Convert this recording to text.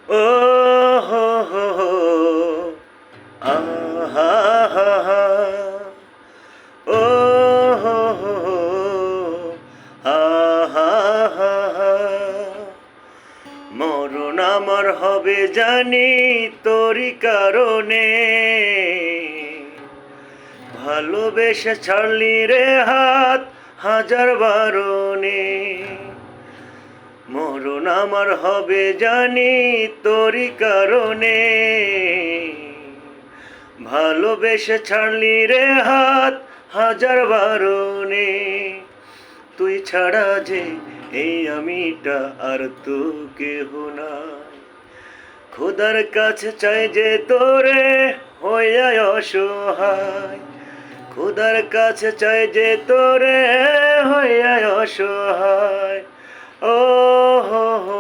ও হো হো হো, আহা হা হা, ও হো হো হো, আহা হা হা। মরণ আমার হবে জানি তোরই কারণে, ভালোবেসে ছাড়লি রে হাত হাজার বারণে। মরণ আমার হবে জানি তোরই কারণে, ভালোবেসে ছাড়লি রে হাত হাজার বারণে। তুই ছাড়া যে এই আমিটা আর তো কেহ নাই, খোদার কাছে চাই যে তোরে হইয়া অসহায়, খোদার কাছে চাই যে তোরে হইয়া অসহায়। ও হো হো